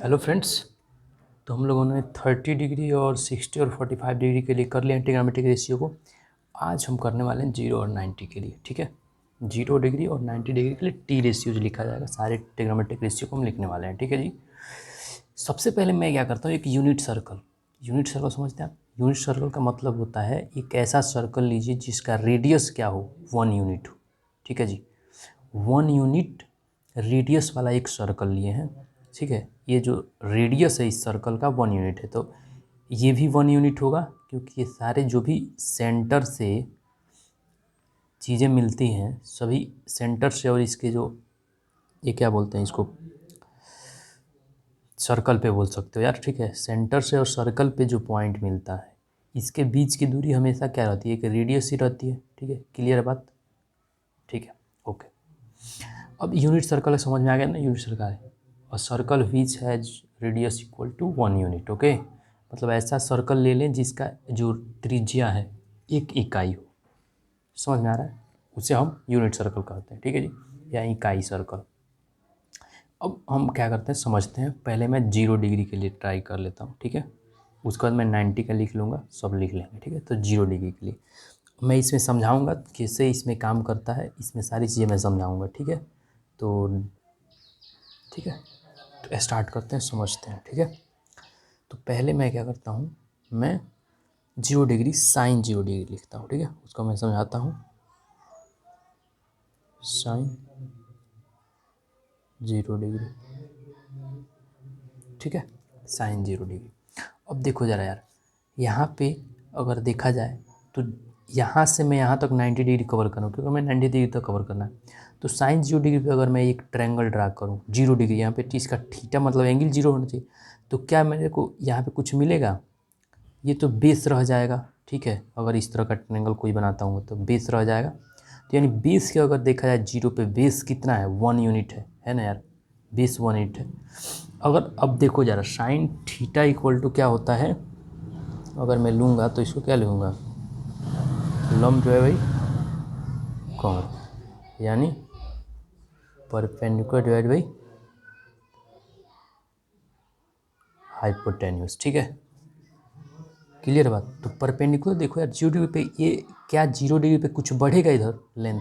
Hello friends. तो हम लोगों ने 30 डिग्री और 60 और 45 डिग्री के लिए कर लिया ट्रिग्नोमेट्रिक रेशियो को। आज हम करने वाले हैं 0 और 90 के लिए। ठीक है, 0 डिग्री और 90 डिग्री के लिए टी रेशियो जो लिखा जाएगा, सारे ट्रिग्नोमेट्रिक रेशियो को हम लिखने वाले हैं। ठीक है जी। सबसे पहले मैं क्या करता हूँ, एक यूनिट सर्कल समझते हैं आप। यूनिट सर्कल का मतलब होता है एक ऐसा सर्कल लीजिए जिसका रेडियस क्या हो, 1 यूनिट हो। ठीक है जी, 1 यूनिट रेडियस वाला एक सर्कल लिए हैं। ठीक है, ये जो रेडियस है इस सर्कल का 1 यूनिट है, तो ये भी 1 यूनिट होगा, क्योंकि ये सारे जो भी सेंटर से चीज़ें मिलती हैं सभी सेंटर से, और इसके जो ये क्या बोलते हैं इसको, सर्कल पे बोल सकते हो यार। ठीक है, सेंटर से और सर्कल पे जो पॉइंट मिलता है इसके बीच की दूरी हमेशा क्या रहती है, एक रेडियस ही रहती है। ठीक है, क्लियर है बात। ठीक है, ओके। अब यूनिट सर्कल समझ में आ गया ना, यूनिट सर्कल है और circle which has radius equal to 1 unit. Okay, मतलब ऐसा सर्कल ले लें जिसका जो त्रिज्या है 1 इकाई हो। समझ में आ रहा है, उसे हम यूनिट सर्कल कहते हैं। ठीक है जी, या इकाई सर्कल। अब हम क्या करते हैं समझते हैं। पहले मैं 0 डिग्री के लिए ट्राई कर लेता हूँ। ठीक है, उसके बाद मैं 90 का लिख लूँगा, सब लिख लेंगे। ठीक है, तो 0 डिग्री के लिए मैं इसमें समझाऊंगा कैसे इसमें काम करता है, इसमें सारी चीज़ें मैं समझाऊंगा। ठीक है, तो ठीक है, तो स्टार्ट करते हैं, समझते हैं। ठीक है, तो पहले मैं क्या करता हूँ, मैं 0 डिग्री साइन 0 डिग्री लिखता हूँ। ठीक है, उसको मैं समझाता हूँ। साइन 0 डिग्री, ठीक है, साइन 0 डिग्री। अब देखो ज़रा यार, यहाँ पे अगर देखा जाए तो यहाँ से मैं यहाँ तक 90 डिग्री कवर करूँ, क्योंकि मैं 90 डिग्री तक कवर करना है। तो साइन 0 डिग्री पे अगर मैं एक ट्रायंगल ड्रा करूँ 0 डिग्री, यहाँ पे इसका थीटा मतलब एंगल 0 होना चाहिए, तो क्या मेरे को यहाँ पे कुछ मिलेगा? ये तो बेस रह जाएगा। ठीक है, अगर इस तरह का ट्रायंगल कोई बनाता हूँ तो बेस रह जाएगा। तो यानी बेस के अगर देखा जाए 0 पे बेस कितना है, 1 यूनिट है ना यार, बेस 1 यूनिट है। अगर अब देखो ज़रा, साइन थीटा इक्वल टू क्या होता है, अगर मैं लूँगा तो इसको क्या लूँगा, लंब जो है भाई कोण, यानी परपेंडिकुलर डिवाइड बाई हाइपोटेन्यूस। ठीक है, क्लियर बात। तो परपेंडिकुलर देखो यार, 0 डिग्री पे ये क्या 0 डिग्री पे कुछ बढ़ेगा इधर लेंथ,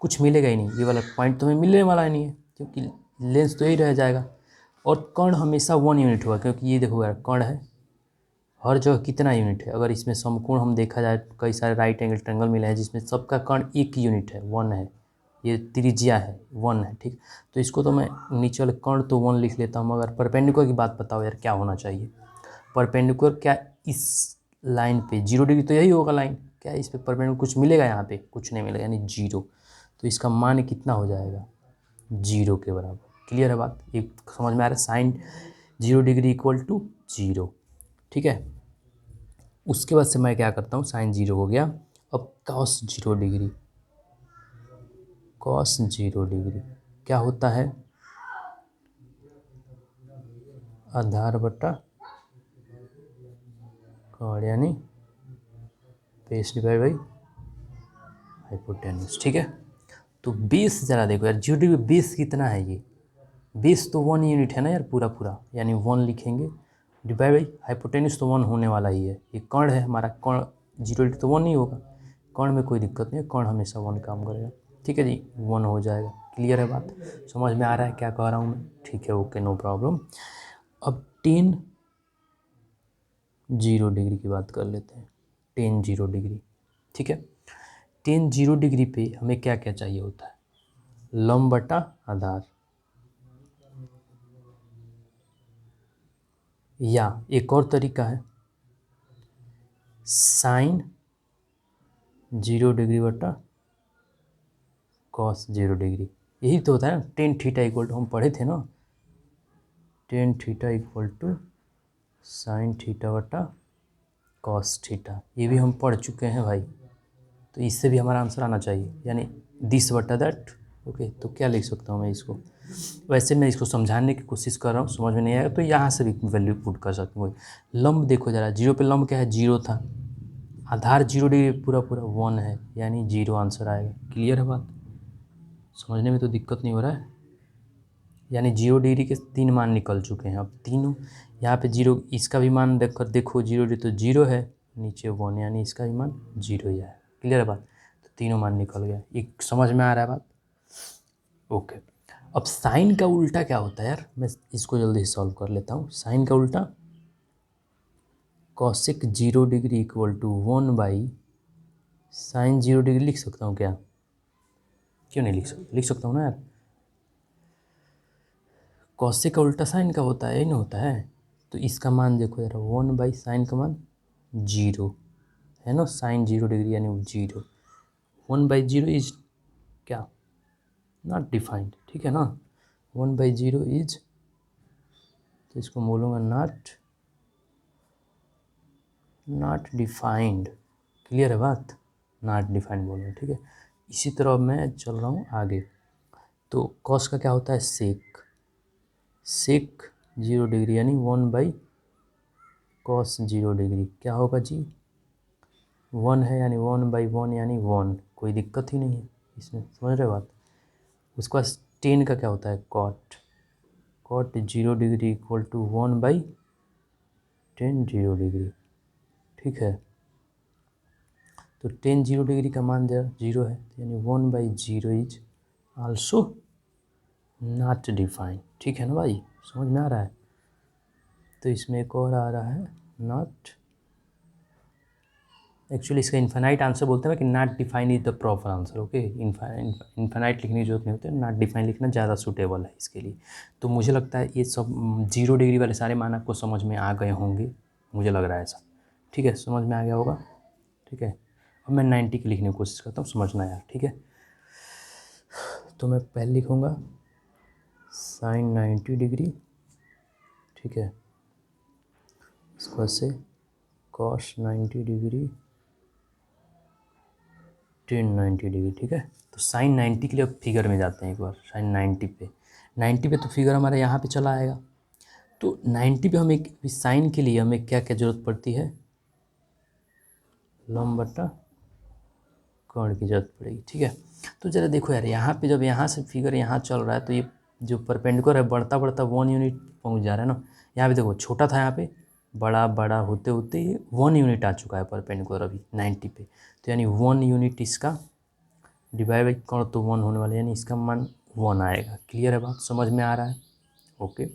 कुछ मिलेगा ही नहीं। ये वाला पॉइंट तो हमें मिलने वाला ही नहीं है, क्योंकि लेंथ तो यही रह जाएगा। और कर्ण हमेशा 1 यूनिट होगा, क्योंकि ये देखो यार कर्ण है, हर जगह कितना यूनिट है। अगर इसमें समकोण हम देखा जाए, कई सारे राइट एंगल ट्रायंगल मिले हैं जिसमें सबका कर्ण 1 यूनिट है, 1 है, ये त्रिज्या है 1 है। ठीक, तो इसको तो मैं नीचे वाले कर्ण तो 1 लिख लेता हूँ। मगर परपेंडिकुलर की बात बताओ यार, क्या होना चाहिए परपेंडिकुलर? क्या इस लाइन पे 0 डिग्री तो यही होगा लाइन, क्या इस पे परपेंडिकुलर कुछ मिलेगा? यहाँ पे कुछ नहीं मिलेगा, यानी 0। तो इसका मान कितना हो जाएगा, 0 के बराबर। क्लियर है बात, एक समझ में आ रहा है, साइन 0 डिग्री इक्वल टू 0। ठीक है, उसके बाद से मैं क्या करता हूँ, साइन 0 हो गया। अब कॉस 0 डिग्री, कॉस 0 डिग्री क्या होता है, आधार बटा कॉण, यानी बेस डिवाइड बाई हाइपोटेन्यूस। ठीक है, तो बेस जरा देखो यार, 0 डिग्री बेस कितना है, ये बेस तो 1 यूनिट है ना यार, पूरा पूरा, यानी 1 लिखेंगे, डिवाइड बाई हाइपोटेन्यूस तो 1 होने वाला ही है। ये कर्ण है हमारा, कर्ण 0 डिग्री तो 1 नहीं होगा, कर्ण में कोई दिक्कत नहीं है, कर्ण हमेशा 1 काम करेगा। ठीक है जी, 1 हो जाएगा। क्लियर है बात, समझ में आ रहा है क्या कह रहा हूँ मैं? ठीक है, ओके, नो प्रॉब्लम। अब टेन 0 डिग्री की बात कर लेते हैं, टेन 0 डिग्री। ठीक है, टेन 0 डिग्री पे हमें क्या क्या चाहिए होता है, लंब बटा आधार, या एक और तरीका है साइन 0 डिग्री बटा कॉस 0 डिग्री। यही तो होता है ना, टेन थीटा इक्वल टू, हम पढ़े थे ना, tan theta equal to sine theta बटा कॉस थीटा। ये भी हम पढ़ चुके हैं भाई, तो इससे भी हमारा आंसर आना चाहिए, यानी दिस बटा दैट। ओके, तो क्या लिख सकता हूँ मैं इसको, वैसे मैं इसको समझाने की कोशिश कर रहा हूँ, समझ में नहीं आएगा तो यहाँ से भी वैल्यू पुट कर सकते हैं। लंब देखो जरा, 0 पे लंब क्या है, 0 था, आधार 0 डिग्री पूरा पूरा 1 है, यानी 0 आंसर आएगा। क्लियर है बात, समझने में तो दिक्कत नहीं हो रहा है, यानी 0 डिग्री के 3 मान निकल चुके हैं। अब तीनों यहाँ पे 0, इसका भी मान देखो 0 तो 0 है, नीचे 1 यानी इसका भी मान 0 ही है। क्लियर है बात? तो तीनों मान निकल गया। एक समझ में आ रहा है बात? ओके। अब साइन का उल्टा क्या होता है यार, मैं इसको जल्दी से सॉल्व कर लेता हूँ। साइन का उल्टा cosec 0 degree equal to 1/sin 0 degree लिख सकता हूँ क्या? क्यों नहीं लिख सकता हूँ ना यार। कॉसेक का उल्टा साइन का होता है, यही ना होता है। तो इसका मान देखो यार, 1/sin का मान 0 है ना, sin 0 डिग्री यानी 0। 1/0 इज क्या? नॉट डिफाइंड, ठीक है ना। 1/0 इज, तो इसको बोलूँगा नॉट डिफाइंड। क्लियर है बात? नॉट डिफाइंड बोलूँगा, ठीक है। इसी तरह मैं चल रहा हूँ आगे। तो कॉस का क्या होता है? सेक 0 डिग्री यानी 1/cos 0 डिग्री। क्या होगा जी? 1 है यानी 1/1 यानी 1। कोई दिक्कत ही नहीं है इसमें, समझ रहे बात? उसके बाद टेन का क्या होता है? Cot 0 degree equal to 1/tan 0 degree, ठीक है। तो tan 0 डिग्री का मान 0 है, यानी 1/0 इज आल्सो नॉट डिफाइंड, ठीक है ना भाई? समझ में आ रहा है? तो इसमें एक और आ रहा है नॉट, एक्चुअली इसका इन्फाइनाइट आंसर बोलते हैं कि not defined is the proper answer. Okay, infinite लिखने की जरूरत नहीं होती है, नॉट डिफाइंड लिखना ज़्यादा सूटेबल है इसके लिए। तो मुझे लगता है ये सब 0 डिग्री वाले सारे मान आपको समझ में आ गए होंगे, मुझे लग रहा है ऐसा। ठीक है, समझ में आ गया होगा, ठीक है। अब मैं 90 की लिखने की कोशिश करता हूँ, समझना यार, ठीक है। तो मैं पहले लिखूँगा sin 90 डिग्री, ठीक है। इसके बाद से cos 90 डिग्री, tan 90 डिग्री, ठीक है। तो sin 90 के लिए अब फिगर में जाते हैं एक बार। sin 90 पे तो फिगर हमारा यहाँ पे चला आएगा। तो 90 पे हमें साइन के लिए हमें क्या क्या जरूरत पड़ती है? लंब बट्टा कोण की जरूरत पड़ेगी, ठीक है। तो जरा देखो यार, यहाँ पे जब यहाँ से फिगर यहाँ चल रहा है तो ये जो परपेंडिकुलर है बढ़ता बढ़ता 1 यूनिट पहुँच जा रहा है ना। यहाँ पे देखो छोटा था, यहाँ पे बड़ा बड़ा होते होते ये 1 यूनिट आ चुका है परपेंडिकुलर अभी 90 पे। तो यानी 1 यूनिट इसका डिवाइड बाई कोण तो 1 होने वाला है, यानी इसका मान 1 आएगा। क्लियर है बात? समझ में आ रहा है? ओके।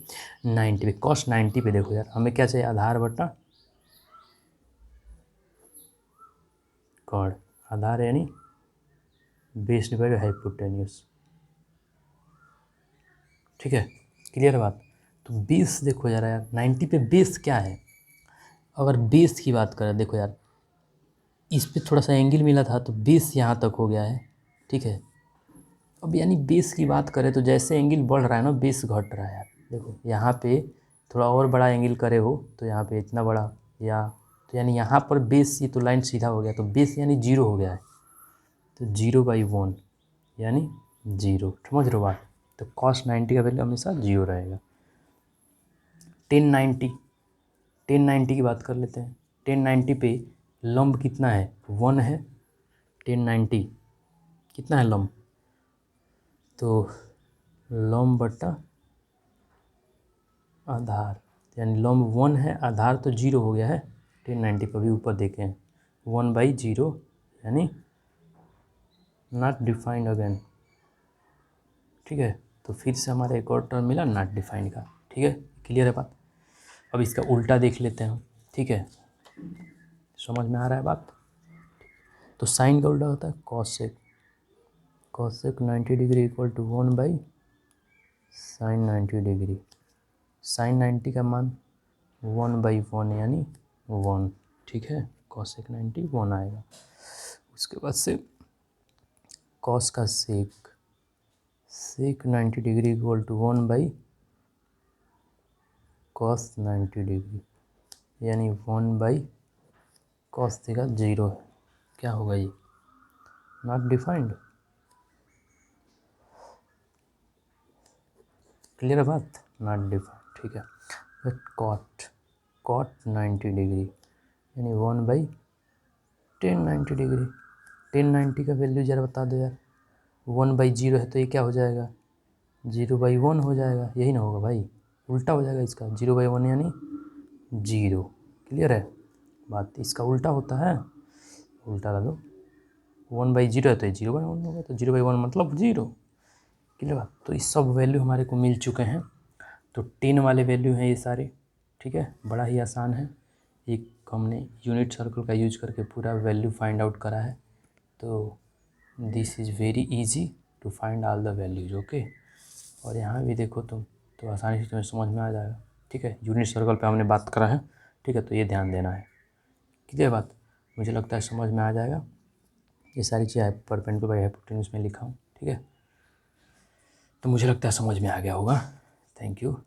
90 पे cos 90 पे देखो यार, हमें क्या चाहिए? आधार बटा कोण। आधार यानी बेस डिवाइड बाई हाइपोटेन्यूस, ठीक है। क्लियर है बात? तो बेस देखो यार, 90 पे बेस क्या है? अगर बेस की बात करें, देखो यार इस पे थोड़ा सा एंगल मिला था तो बेस यहाँ तक हो गया है, ठीक है। अब यानी बेस की बात करें तो जैसे एंगल बढ़ रहा है ना, बेस घट रहा है यार। देखो यहाँ पे थोड़ा और बड़ा एंगल करे हो तो यहाँ पे इतना बड़ा, या तो यानी यहाँ पर बेस, ये तो लाइन सीधा हो गया, तो बेस यानी 0 हो गया है। तो 0/1 यानी 0, समझ रहे हो बात? तो cos 90 का वैल्यू हमेशा 0 रहेगा। tan 90 की बात कर लेते हैं। tan 90 पे लंब कितना है? 1 है। tan 90 कितना है लंब? तो लंब बट्टा आधार, यानी लंब 1 है, आधार तो 0 हो गया है। tan 90 पर भी ऊपर देखें 1/0 यानी नॉट डिफाइंड अगेन, ठीक है। तो फिर से हमारा एक और टर्म मिला नॉट डिफाइंड का, ठीक है। क्लियर है बात? अब इसका उल्टा देख लेते हैं हम, ठीक है। समझ में आ रहा है बात? तो साइन का उल्टा होता है cosec 90 degree equal to 1/sin 90 degree. sin 90 का मान 1/1 यानी 1, ठीक है। कॉसेक 90 1 आएगा। उसके बाद से कॉस का sec 90 degree equal to 1/cos 90 degree, यानी 1/cos थीटा 0 है। क्या होगा ये? Not defined. क्लियर है बात? नॉट डिफाइंड, ठीक है। फिर कॉट 90 डिग्री यानी 1/tan 90 डिग्री। tan 90 का वैल्यू ज़रा बता दो यार। 1/0 है तो ये क्या हो जाएगा? 0/1 हो जाएगा, यही ना होगा भाई, उल्टा हो जाएगा इसका, 0/1 यानी 0। क्लियर है बात, इसका उल्टा होता है, उल्टा ला दो, 1/0 है तो 0/1 होगा, तो 0/1 मतलब 0। क्लियर बात। तो इस सब वैल्यू हमारे को मिल चुके हैं, तो 10 वाले वैल्यू हैं ये सारे। ठीक है, बड़ा ही आसान है, एक हमने यूनिट सर्कल का यूज करके पूरा वैल्यू फाइंड आउट करा है। तो this is very easy to find all the values. Okay, और यहाँ भी देखो तुम, तो आसानी से तुम्हें समझ में आ जाएगा। ठीक है, यूनिट सर्कल पे हमने बात करा है। ठीक है, तो ये ध्यान देना है। क्लियर बात, मुझे लगता है समझ में आ जाएगा। ये सारी चीज़ें परपेंडिकुलर बाई हाइपोटेन्यूज में लिखा हूँ। ठीक है, तो मुझे लगता है समझ में आ गया होगा। Thank you.